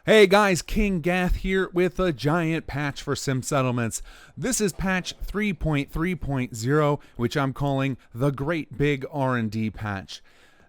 Hey guys, kinggath here with a giant patch for Sim Settlements. This is patch 3.3.0, which I'm calling the Great Big R&D patch.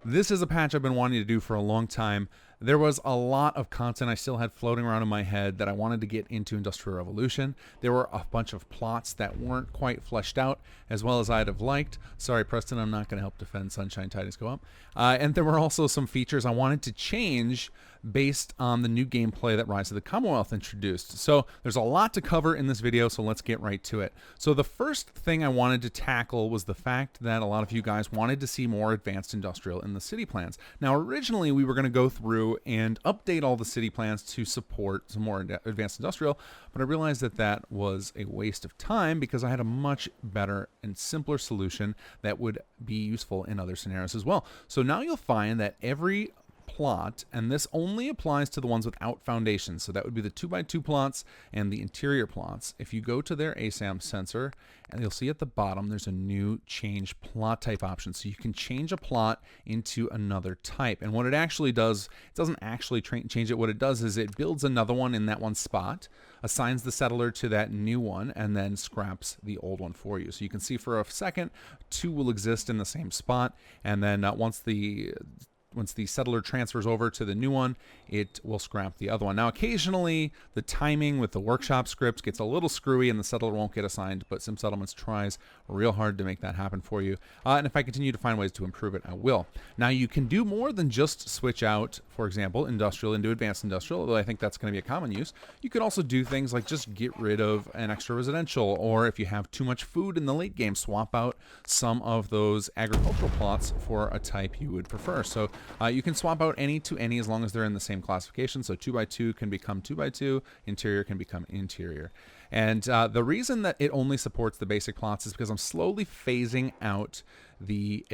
This is a patch I've been wanting to do for a long time. There was a lot of content I still had floating around in my head that I wanted to get into Industrial Revolution. There were a bunch of plots that weren't quite fleshed out as well as I'd have liked. Sorry, Preston, I'm not going to help defend Sunshine Tidings Go Up. And there were also some features I wanted to change based on the new gameplay that Rise of the Commonwealth introduced. So there's a lot to cover in this video, so let's get right to it. So the first thing I wanted to tackle was the fact that a lot of you guys wanted to see more advanced industrial in the city plans. Now, originally we were going to go through and update all the city plans to support some more advanced industrial, but I realized that that was a waste of time because I had a much better and simpler solution that would be useful in other scenarios as well. So now you'll find that every plot, and this only applies to the ones without foundations, so that would be the 2x2 plots and the interior plots. If you go to their ASAM sensor, and you'll see at the bottom there's a new change plot type option, so you can change a plot into another type. And what it actually does, it doesn't actually change it. What it does is it builds another one in that one spot, assigns the settler to that new one, and then scraps the old one for you. So you can see for a second two will exist in the same spot, and then once the settler transfers over to the new one, it will scrap the other one. Now, occasionally, the timing with the workshop scripts gets a little screwy and the settler won't get assigned, but Sim Settlements tries real hard to make that happen for you. And if I continue to find ways to improve it, I will. Now, you can do more than just switch out, for example, industrial into advanced industrial, although I think that's going to be a common use. You could also do things like just get rid of an extra residential, or if you have too much food in the late game, swap out some of those agricultural plots for a type you would prefer. So you can swap out any to any as long as they're in the same classification. So 2x2 can become 2x2, interior can become interior. And the reason that it only supports the basic plots is because I'm slowly phasing out the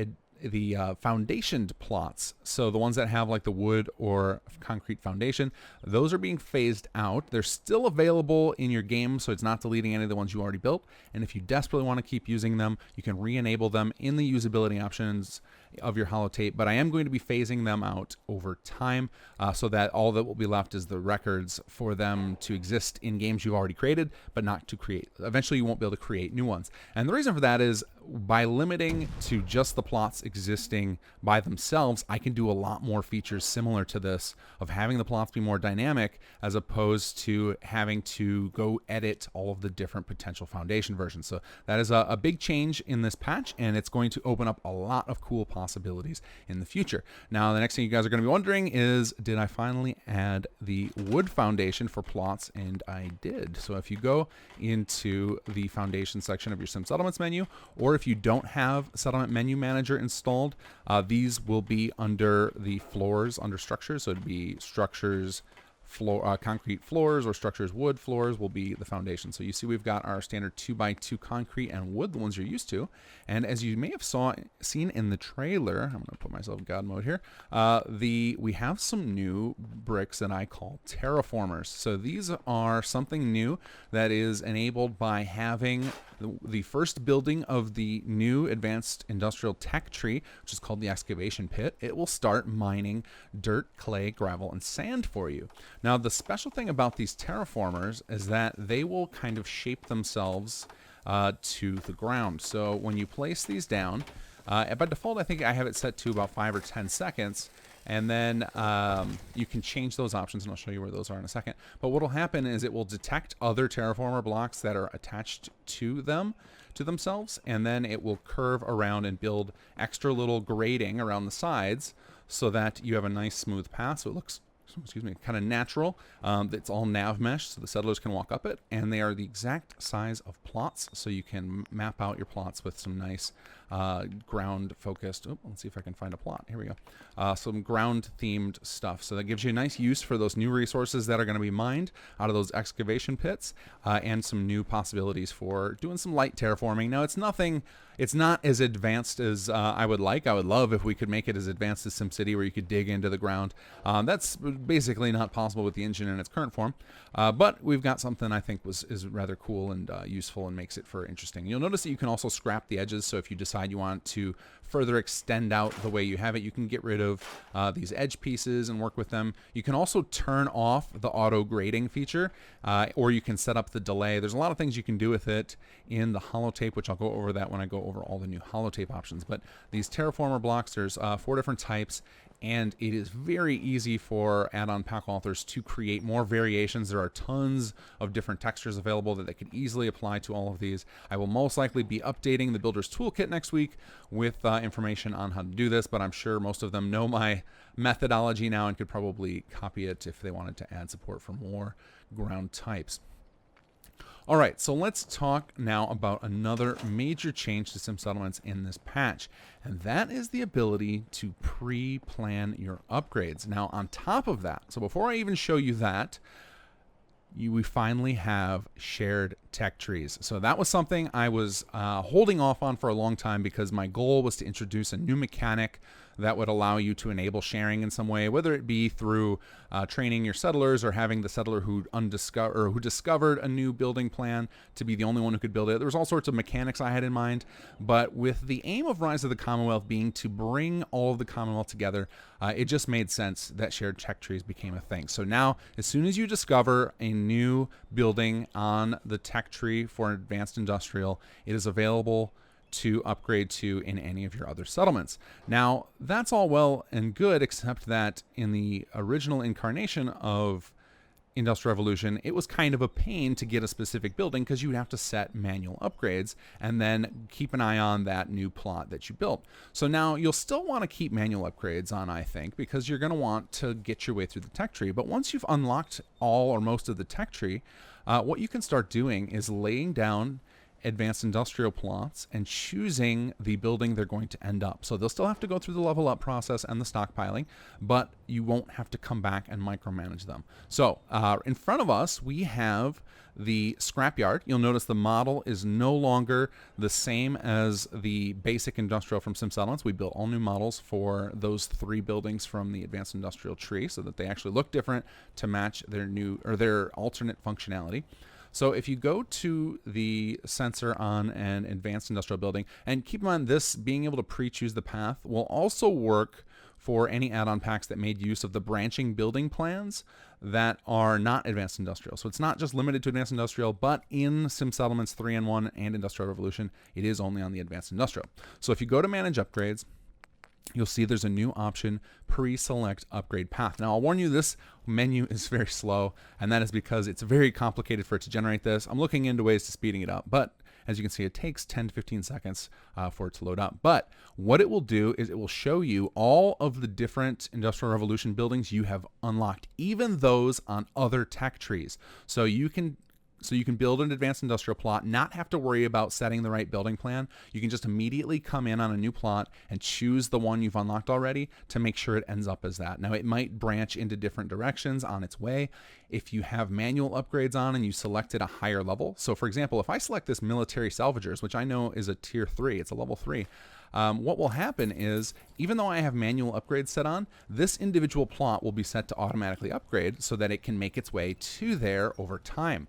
foundationed plots. So the ones that have like the wood or concrete foundation, those are being phased out. They're still available in your game, so it's not deleting any of the ones you already built. And if you desperately want to keep using them, you can re-enable them in the usability options of your holotape, but I am going to be phasing them out over time so that all that will be left is the records for them to exist in games you've already created, but not to create. Eventually you won't be able to create new ones. And the reason for that is by limiting to just the plots existing by themselves, I can do a lot more features similar to this of having the plots be more dynamic as opposed to having to go edit all of the different potential foundation versions. So that is a big change in this patch, and it's going to open up a lot of cool possibilities in the future. Now, the next thing you guys are going to be wondering is, did I finally add the wood foundation for plots? And I did. So if you go into the foundation section of your Sim Settlements menu, or if you don't have Settlement Menu Manager installed, these will be under the floors, under structures. So it'd be structures, concrete floors, or structures wood floors will be the foundation. So you see we've got our standard 2x2 concrete and wood, the ones you're used to. And as you may have seen in the trailer, I'm going to put myself in God mode here, we have some new bricks that I call Terraformers. So these are something new that is enabled by having the first building of the new advanced industrial tech tree, which is called the excavation pit. It will start mining dirt, clay, gravel, and sand for you. Now, the special thing about these terraformers is that they will kind of shape themselves to the ground. So when you place these down, by default, I think I have it set to about 5 or 10 seconds. And then you can change those options, and I'll show you where those are in a second. But what will happen is it will detect other terraformer blocks that are attached to themselves, and then it will curve around and build extra little grading around the sides so that you have a nice smooth path. So it looks, kind of natural. It's all nav mesh, so the settlers can walk up it, and they are the exact size of plots, so you can map out your plots with some nice ground-focused. Oh, let's see if I can find a plot. Here we go. Some ground-themed stuff. So that gives you a nice use for those new resources that are going to be mined out of those excavation pits, and some new possibilities for doing some light terraforming. Now, it's not as advanced as I would like. I would love if we could make it as advanced as SimCity, where you could dig into the ground. That's basically not possible with the engine in its current form. But we've got something I think is rather cool and useful and makes it for interesting. You'll notice that you can also scrap the edges. So if you decide decide you want to further extend out the way you have it, you can get rid of these edge pieces and work with them. You can also turn off the auto grading feature, or you can set up the delay. There's a lot of things you can do with it in the Holotape, which I'll go over that when I go over all the new Holotape options. But these Terraformer blocks, there's 4 different types, and it is very easy for add-on pack authors to create more variations. There are tons of different textures available that they could easily apply to all of these. I will most likely be updating the Builder's Toolkit next week with information on how to do this, but I'm sure most of them know my methodology now and could probably copy it if they wanted to add support for more ground types. All right, so let's talk now about another major change to Sim Settlements in this patch, and that is the ability to pre-plan your upgrades. Now, on top of that, so before I even show you that, we finally have shared tech trees. So that was something I was holding off on for a long time because my goal was to introduce a new mechanic that would allow you to enable sharing in some way, whether it be through training your settlers or having the settler who discovered a new building plan to be the only one who could build it. There was all sorts of mechanics I had in mind, but with the aim of Rise of the Commonwealth being to bring all of the Commonwealth together, it just made sense that shared tech trees became a thing. So now, as soon as you discover a new building on the tech tree for Advanced Industrial, it is available to upgrade to in any of your other settlements. Now, that's all well and good, except that in the original incarnation of Industrial Revolution, it was kind of a pain to get a specific building because you would have to set manual upgrades and then keep an eye on that new plot that you built. So now you'll still want to keep manual upgrades on, I think, because you're going to want to get your way through the tech tree. But once you've unlocked all or most of the tech tree, what you can start doing is laying down Advanced Industrial plots and choosing the building they're going to end up. So they'll still have to go through the level up process and the stockpiling, but you won't have to come back and micromanage them. So in front of us, we have the scrapyard. You'll notice the model is no longer the same as the basic industrial from Sim Settlements. We built all new models for those 3 buildings from the Advanced Industrial tree so that they actually look different to match their new or their alternate functionality. So if you go to the sensor on an Advanced Industrial building, and keep in mind this being able to pre-choose the path will also work for any add-on packs that made use of the branching building plans that are not Advanced Industrial. So it's not just limited to Advanced Industrial, but in Sim Settlements 3-in-1 and Industrial Revolution, it is only on the Advanced Industrial. So if you go to Manage Upgrades, you'll see there's a new option, pre-select upgrade path. Now, I'll warn you, this menu is very slow, and that is because it's very complicated for it to generate this. I'm looking into ways to speeding it up, but as you can see, it takes 10 to 15 seconds for it to load up. But what it will do is it will show you all of the different Industrial Revolution buildings you have unlocked, even those on other tech trees. So you can build an Advanced Industrial plot, not have to worry about setting the right building plan. You can just immediately come in on a new plot and choose the one you've unlocked already to make sure it ends up as that. Now, it might branch into different directions on its way if you have manual upgrades on and you selected a higher level. So, for example, if I select this Military Salvagers, which I know is a tier 3, it's a level 3, what will happen is, even though I have manual upgrades set on, this individual plot will be set to automatically upgrade so that it can make its way to there over time.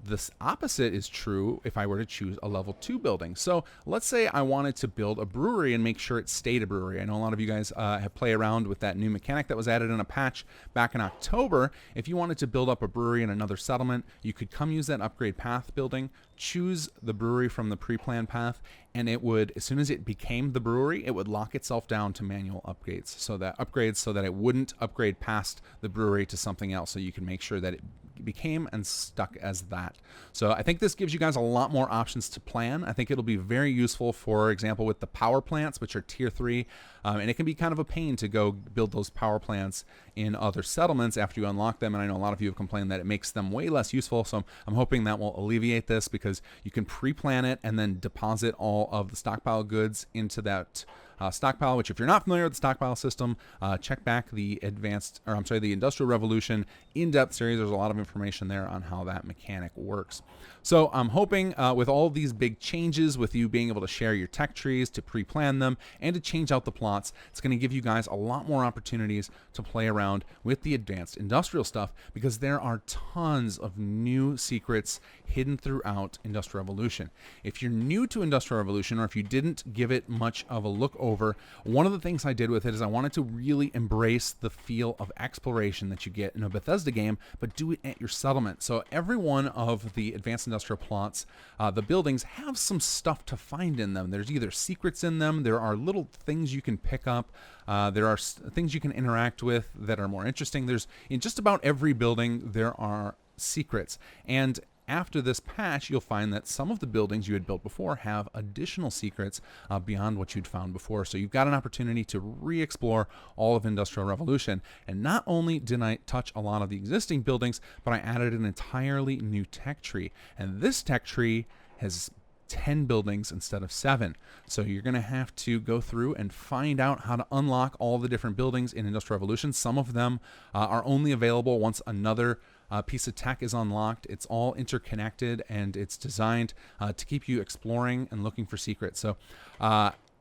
The opposite is true if I were to choose a level 2 building. So let's say I wanted to build a brewery and make sure it stayed a brewery. I know a lot of you guys have played around with that new mechanic that was added in a patch back in October. If you wanted to build up a brewery in another settlement, you could come use that upgrade path building, choose the brewery from the pre-planned path, and it would, as soon as it became the brewery, it would lock itself down to manual upgrades so that it wouldn't upgrade past the brewery to something else, so you can make sure that it became and stuck as that. So I think this gives you guys a lot more options to plan. I think it'll be very useful, for example, with the power plants, which are tier 3, and it can be kind of a pain to go build those power plants in other settlements after you unlock them, and I know a lot of you have complained that it makes them way less useful, so I'm hoping that will alleviate this, because you can pre-plan it and then deposit all of the stockpile goods into that stockpile, which if you're not familiar with the stockpile system, check back the the Industrial Revolution in-depth series. There's a lot of information there on how that mechanic works. So I'm hoping with all these big changes, with you being able to share your tech trees, to pre-plan them, and to change out the plots, it's going to give you guys a lot more opportunities to play around with the advanced industrial stuff, because there are tons of new secrets hidden throughout Industrial Revolution. If you're new to Industrial Revolution, or if you didn't give it much of a look over, one of the things I did with it is I wanted to really embrace the feel of exploration that you get in a Bethesda game, but do it at your settlement. So every one of the advanced industrial plots, the buildings have some stuff to find in them. There's either secrets in them, there are little things you can pick up, there are things you can interact with that are more interesting. There's, in just about every building, there are secrets. And after this patch, you'll find that some of the buildings you had built before have additional secrets beyond what you'd found before. So you've got an opportunity to re-explore all of Industrial Revolution. And not only did I touch a lot of the existing buildings, but I added an entirely new tech tree. And this tech tree has 10 buildings instead of 7. So you're going to have to go through and find out how to unlock all the different buildings in Industrial Revolution. Some of them are only available once another piece of tech is unlocked. It's all interconnected, and it's designed to keep you exploring and looking for secrets. So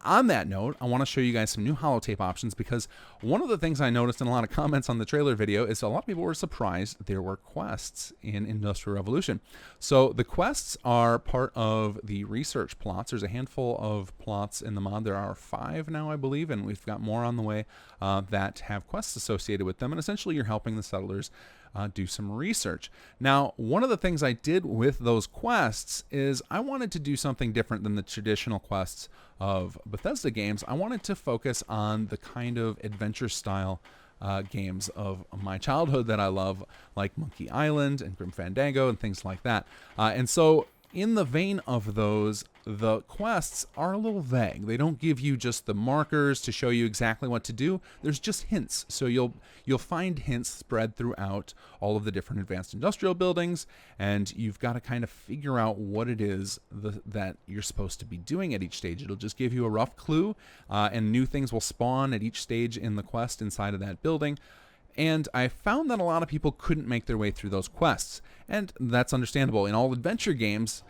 on that note, I want to show you guys some new holotape options, because one of the things I noticed in a lot of comments on the trailer video is a lot of people were surprised there were quests in Industrial Revolution. So the quests are part of the research plots. There's a handful of plots in the mod. There are 5 now, I believe, and we've got more on the way that have quests associated with them. And essentially, you're helping the settlers do some research. Now, one of the things I did with those quests is I wanted to do something different than the traditional quests of Bethesda games. I wanted to focus on the kind of adventure style games of my childhood that I love, like Monkey Island and Grim Fandango and things like that. And so in the vein of those, the quests are a little vague. They don't give you just the markers to show you exactly what to do. There's just hints. So you'll find hints spread throughout all of the different advanced industrial buildings, and you've got to kind of figure out what it is that you're supposed to be doing at each stage. It'll just give you a rough clue, and new things will spawn at each stage in the quest inside of that building. And I found that a lot of people couldn't make their way through those quests, and that's understandable. In all adventure games,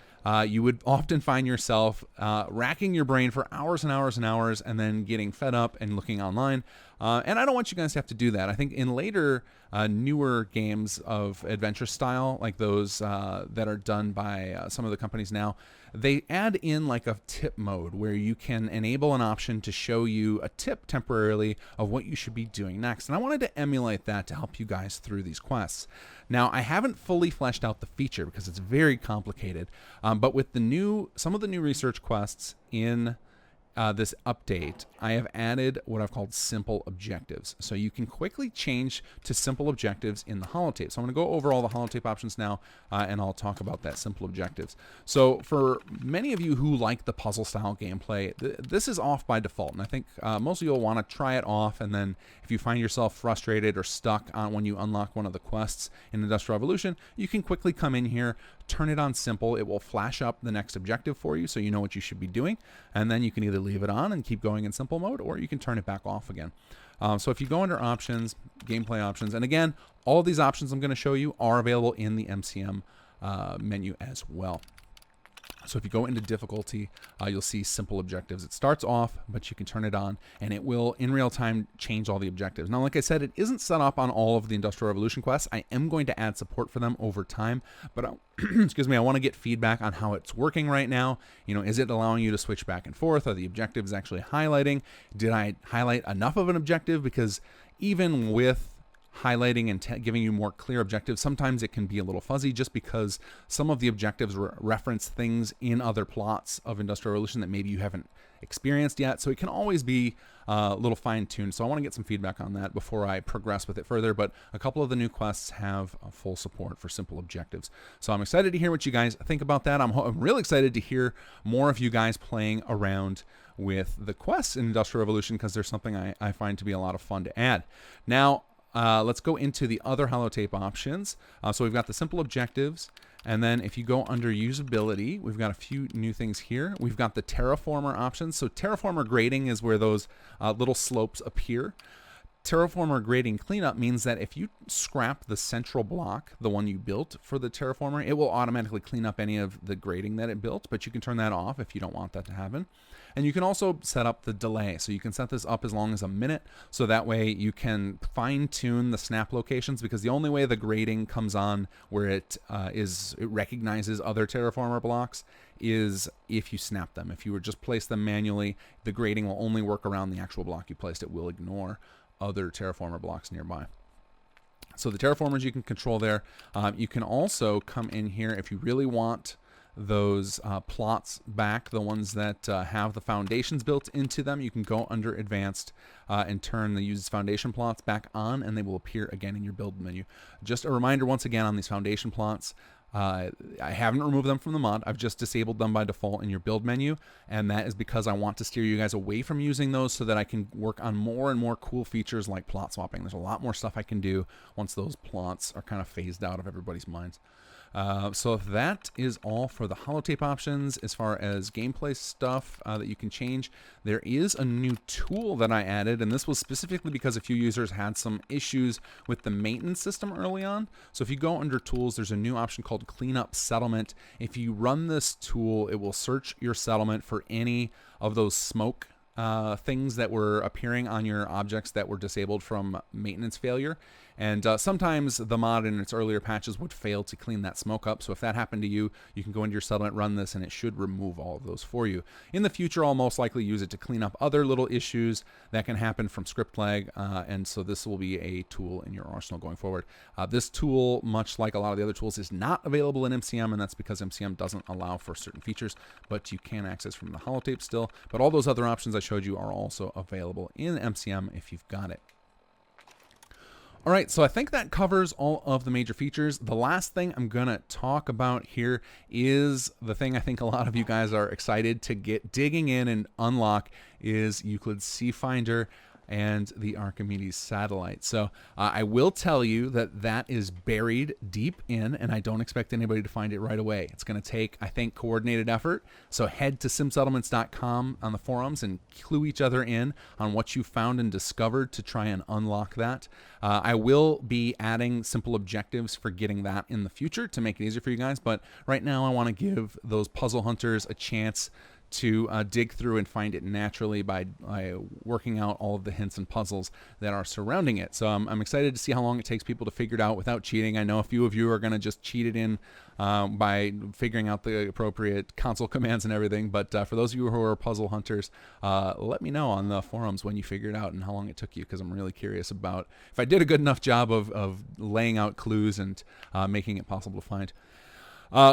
you would often find yourself racking your brain for hours and hours and hours, and then getting fed up and looking online. And I don't want you guys to have to do that. I think in later, newer games of adventure style, like those that are done by some of the companies now, they add in like a tip mode where you can enable an option to show you a tip temporarily of what you should be doing next. And I wanted to emulate that to help you guys through these quests. Now, I haven't fully fleshed out the feature because it's very complicated, but with some of the new research quests in this update, I have added what I've called simple objectives. So you can quickly change to simple objectives in the holotape. So I'm going to go over all the holotape options now, and I'll talk about that simple objectives. So for many of you who like the puzzle style gameplay, this is off by default. And I think most of you will want to try it off. And then if you find yourself frustrated or stuck on when you unlock one of the quests in Industrial Revolution, you can quickly come in here, turn it on simple. It will flash up the next objective for you so you know what you should be doing. And then you can either leave it on and keep going in simple mode, or you can turn it back off again. So if you go under options, gameplay options, and again, all of these options I'm going to show you are available in the MCM menu as well. So if you go into difficulty, you'll see simple objectives. It starts off, but you can turn it on, and it will, in real time, change all the objectives. Now, like I said, it isn't set up on all of the Industrial Revolution quests. I am going to add support for them over time, but excuse me, I want to get feedback on how it's working right now. You know, is it allowing you to switch back and forth? Are the objectives actually highlighting? Did I highlight enough of an objective? Because even with highlighting and giving you more clear objectives, sometimes it can be a little fuzzy just because some of the objectives reference things in other plots of Industrial Revolution that maybe you haven't experienced yet. So it can always be a little fine-tuned. So I want to get some feedback on that before I progress with it further. But a couple of the new quests have full support for simple objectives. So I'm excited to hear what you guys think about that. I'm really excited to hear more of you guys playing around with the quests in Industrial Revolution, because there's something I find to be a lot of fun to add. Now, let's go into the other holotape options. So we've got the simple objectives, And then if you go under usability, we've got a few new things here. We've got the Terraformer options. So Terraformer grading is where those little slopes appear. Terraformer grading cleanup means that if you scrap the central block, the one you built for the Terraformer, it will automatically clean up any of the grading that it built, but you can turn that off if you don't want that to happen. And you can also set up the delay. So you can set this up as long as a minute, so that way you can fine-tune the snap locations, because the only way the grading comes on where it recognizes other Terraformer blocks is if you snap them. If you would just place them manually, the grading will only work around the actual block you placed. It will ignore other Terraformer blocks nearby. So the Terraformers you can control there. You can also come in here if you really want those plots back, the ones that have the foundations built into them. You can go under Advanced and turn the Use Foundation plots back on, and they will appear again in your build menu. Just a reminder once again on these foundation plots, I haven't removed them from the mod. I've just disabled them by default in your build menu, and that is because I want to steer you guys away from using those so that I can work on more and more cool features like plot swapping. There's a lot more stuff I can do once those plots are kind of phased out of everybody's minds. So that is all for the holotape options. As far as gameplay stuff that you can change, there is a new tool that I added, and this was specifically because a few users had some issues with the maintenance system early on. So if you go under tools, there's a new option called cleanup settlement. If you run this tool, it will search your settlement for any of those smoke things that were appearing on your objects that were disabled from maintenance failure. And sometimes the mod in its earlier patches would fail to clean that smoke up. So if that happened to you, you can go into your settlement, run this, and it should remove all of those for you. In the future, I'll most likely use it to clean up other little issues that can happen from script lag. And so this will be a tool in your arsenal going forward. This tool, much like a lot of the other tools, is not available in MCM, and that's because MCM doesn't allow for certain features, but you can access from the holotape still. But all those other options I showed you are also available in MCM if you've got it. All right, so I think that covers all of the major features. The last thing I'm going to talk about here is the thing I think a lot of you guys are excited to get digging in and unlock is Euclid's Seafinder and the Archimedes satellite. So I will tell you that that is buried deep in, and I don't expect anybody to find it right away. It's going to take, I think, coordinated effort. So head to simsettlements.com on the forums and clue each other in on what you found and discovered to try and unlock that. I will be adding simple objectives for getting that in the future to make it easier for you guys, but right now I want to give those puzzle hunters a chance to dig through and find it naturally by working out all of the hints and puzzles that are surrounding it. So I'm excited to see how long it takes people to figure it out without cheating. I know a few of you are going to just cheat it in by figuring out the appropriate console commands and everything. But for those of you who are puzzle hunters, let me know on the forums when you figure it out and how long it took you, because I'm really curious about if I did a good enough job of laying out clues and making it possible to find.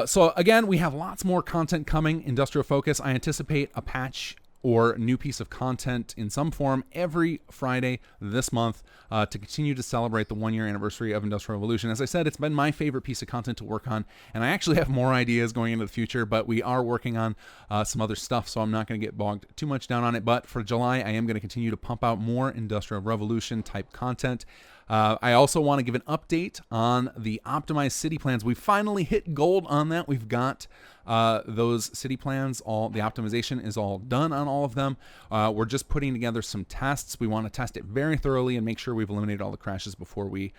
So again, we have lots more content coming. Industrial Focus, I anticipate a patch or new piece of content in some form every Friday this month to continue to celebrate the 1-year anniversary of Industrial Revolution. As I said, it's been my favorite piece of content to work on, and I actually have more ideas going into the future, but we are working on some other stuff, so I'm not going to get bogged too much down on it. But for July, I am going to continue to pump out more Industrial Revolution type content. I also want to give an update on the optimized city plans. We finally hit gold on that. We've got those city plans, the optimization is all done on all of them. We're just putting together some tests. We want to test it very thoroughly and make sure we've eliminated all the crashes before we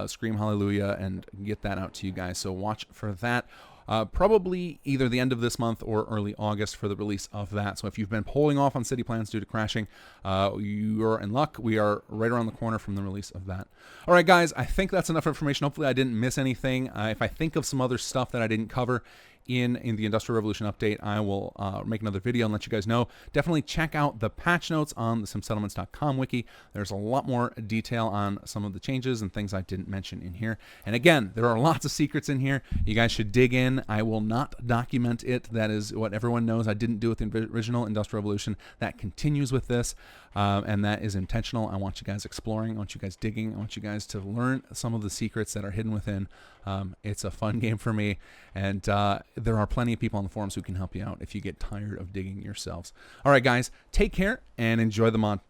scream hallelujah and get that out to you guys. So watch for that. Probably either the end of this month or early August for the release of that. So if you've been holding off on city plans due to crashing, you're in luck. We are right around the corner from the release of that. All right, guys, I think that's enough information. Hopefully I didn't miss anything. If I think of some other stuff that I didn't cover in the Industrial Revolution update, I will make another video and let you guys know. Definitely check out the patch notes on the simsettlements.com wiki. There's a lot more detail on some of the changes and things I didn't mention in here. And again, there are lots of secrets in here. You guys should dig in. I will not document it. That is what everyone knows I didn't do with the original Industrial Revolution. That continues with this, and that is intentional. I want you guys exploring. I want you guys digging. I want you guys to learn some of the secrets that are hidden within. It's a fun game for me, and there are plenty of people on the forums who can help you out if you get tired of digging yourselves. All right, guys, take care and enjoy the mod.